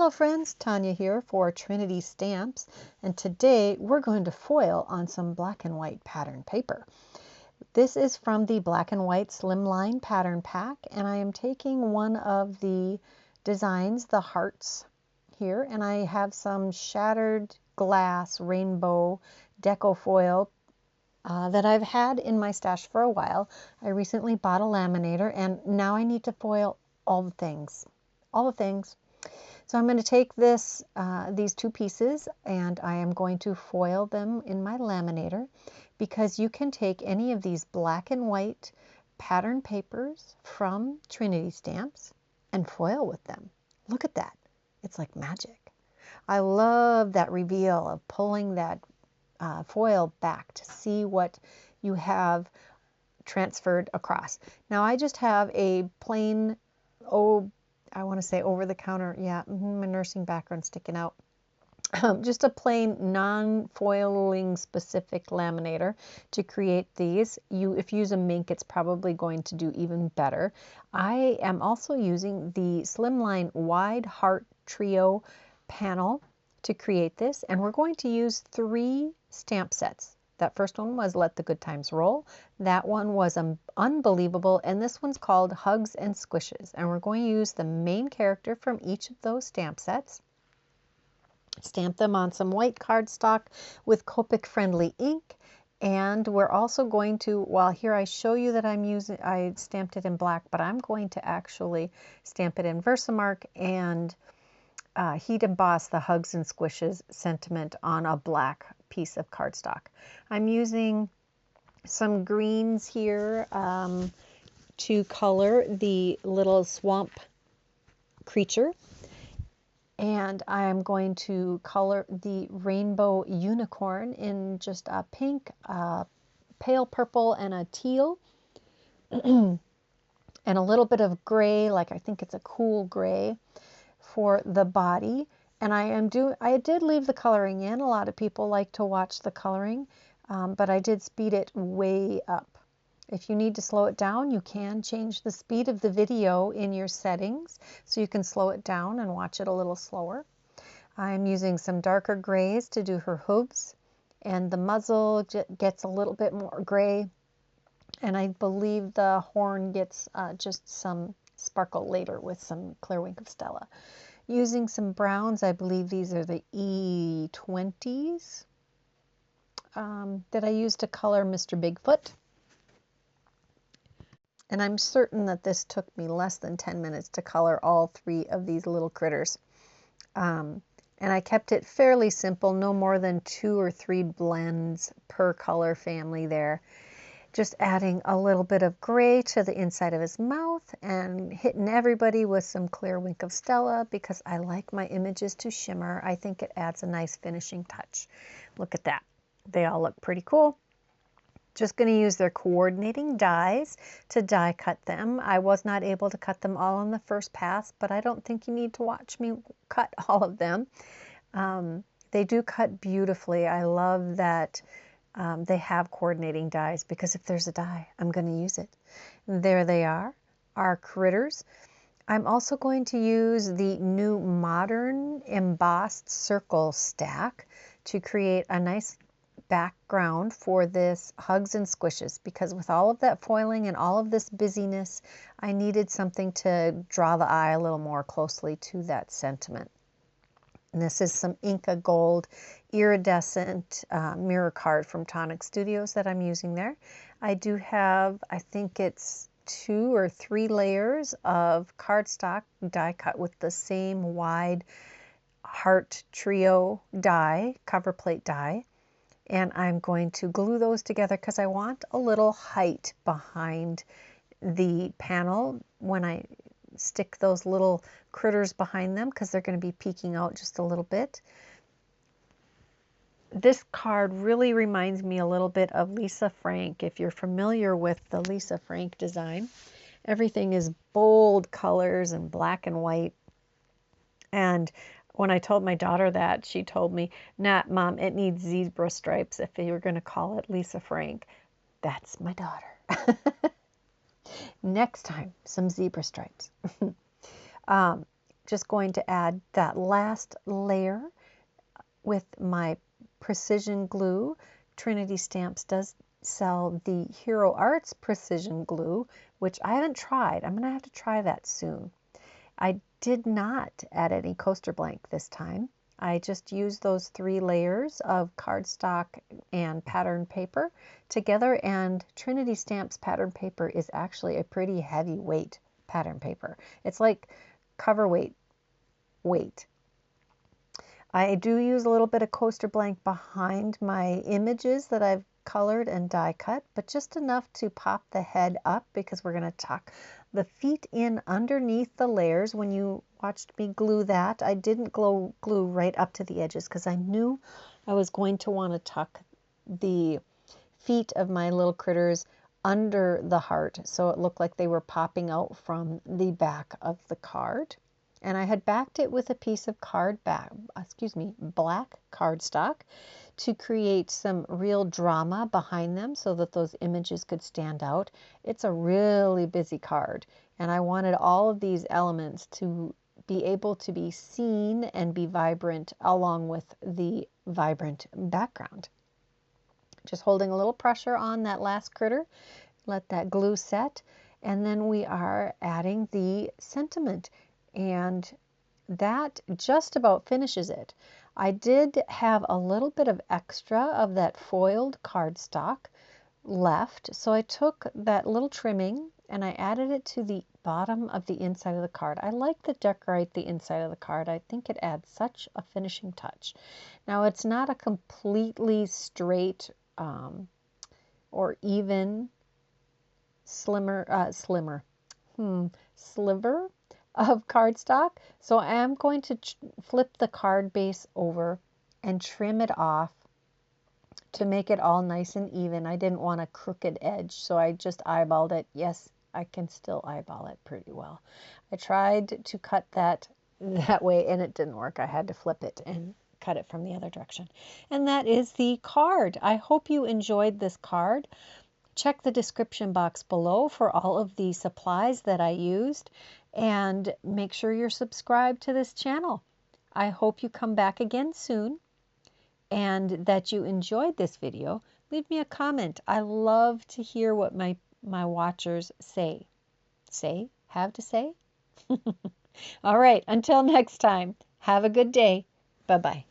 Hello friends, Tanya here for Trinity Stamps, and today we're going to foil on some black and white pattern paper. This is from the black and white Slimline pattern pack, and I am taking one of the designs, the hearts here, and I have some shattered glass rainbow deco foil that I've had in my stash for a while. I recently bought a laminator, and now I need to foil all the things. So I'm going to take these two pieces, and I am going to foil them in my laminator, because you can take any of these black and white pattern papers from Trinity Stamps and foil with them. Look at that. It's like magic. I love that reveal of pulling that foil back to see what you have transferred across. Now I just have a plain, I want to say over-the-counter, yeah, my nursing background sticking out. Just a plain non-foiling specific laminator to create these. If you use a mink, it's probably going to do even better. I am also using the Slimline Wide Heart Trio panel to create this, and we're going to use 3 stamp sets. That first one was Let the Good Times Roll. That one was Unbelievable, and this one's called Hugs and Squishes. And we're going to use the main character from each of those stamp sets. Stamp them on some white cardstock with Copic-friendly ink. And we're also going to, while here I show you that I stamped it in black, but I'm going to actually stamp it in Versamark and heat emboss the Hugs and Squishes sentiment on a black piece of cardstock. I'm using some greens here to color the little swamp creature, and I am going to color the rainbow unicorn in just a pink, pale purple, and a teal, and a little bit of gray, like I think it's a cool gray for the body. And I did leave the coloring in. A lot of people like to watch the coloring, but I did speed it way up. If you need to slow it down, you can change the speed of the video in your settings, so you can slow it down and watch it a little slower. I'm using some darker grays to do her hooves, and the muzzle gets a little bit more gray, and I believe the horn gets just some sparkle later with some Clear Wink of Stella. Using some browns, I believe these are the E20s that I used to color Mr. Bigfoot. And I'm certain that this took me less than 10 minutes to color all 3 of these little critters. And I kept it fairly simple, no more than 2 or 3 blends per color family there. Just adding a little bit of gray to the inside of his mouth and hitting everybody with some Clear Wink of Stella, because I like my images to shimmer. I think it adds a nice finishing touch. Look at that. They all look pretty cool. Just going to use their coordinating dies to die cut them. I was not able to cut them all on the first pass, but I don't think you need to watch me cut all of them. They do cut beautifully. I love that they have coordinating dies, because if there's a die, I'm going to use it. There they are, our critters. I'm also going to use the new modern embossed circle stack to create a nice background for this Hugs and Squishes, because with all of that foiling and all of this busyness, I needed something to draw the eye a little more closely to that sentiment. And this is some Inca Gold iridescent mirror card from Tonic Studios that I'm using there. I do have, I think it's 2 or 3 layers of cardstock die cut with the same wide heart trio die, cover plate die. And I'm going to glue those together because I want a little height behind the panel when I stick those little critters behind them, because they're going to be peeking out just a little bit. This card really reminds me a little bit of Lisa Frank. If you're familiar with the Lisa Frank design, everything is bold colors and black and white. And when I told my daughter that, she told me, "Nah, Mom, it needs zebra stripes if you're going to call it Lisa Frank." That's my daughter. Next time, some zebra stripes. just going to add that last layer with my precision glue. Trinity Stamps does sell the Hero Arts precision glue, which I haven't tried. I'm going to have to try that soon. I did not add any coaster blank this time. I just used those 3 layers of cardstock and pattern paper together, and Trinity Stamps pattern paper is actually a pretty heavyweight pattern paper. It's like cover weight. I do use a little bit of coaster blank behind my images that I've colored and die cut, but just enough to pop the head up because we're going to tuck the feet in underneath the layers. When you watched me glue that, I didn't glue right up to the edges because I knew I was going to want to tuck the feet of my little critters under the heart so it looked like they were popping out from the back of the card. And I had backed it with a piece of black cardstock to create some real drama behind them so that those images could stand out. It's a really busy card, and I wanted all of these elements to be able to be seen and be vibrant along with the vibrant background. Just holding a little pressure on that last critter, let that glue set, and then we are adding the sentiment. And that just about finishes it. I did have a little bit of extra of that foiled cardstock left, so I took that little trimming and I added it to the bottom of the inside of the card. I like to decorate the inside of the card. I think it adds such a finishing touch. Now, it's not a completely straight or even sliver of cardstock. So I am going to flip the card base over and trim it off to make it all nice and even. I didn't want a crooked edge, so I just eyeballed it. Yes, I can still eyeball it pretty well. I tried to cut that way and it didn't work. I had to flip it and cut it from the other direction. And that is the card. I hope you enjoyed this card. Check the description box below for all of the supplies that I used, and make sure you're subscribed to this channel. I hope you come back again soon and that you enjoyed this video. Leave me a comment. I love to hear what my watchers have to say. All right, until next time, have a good day. Bye-bye.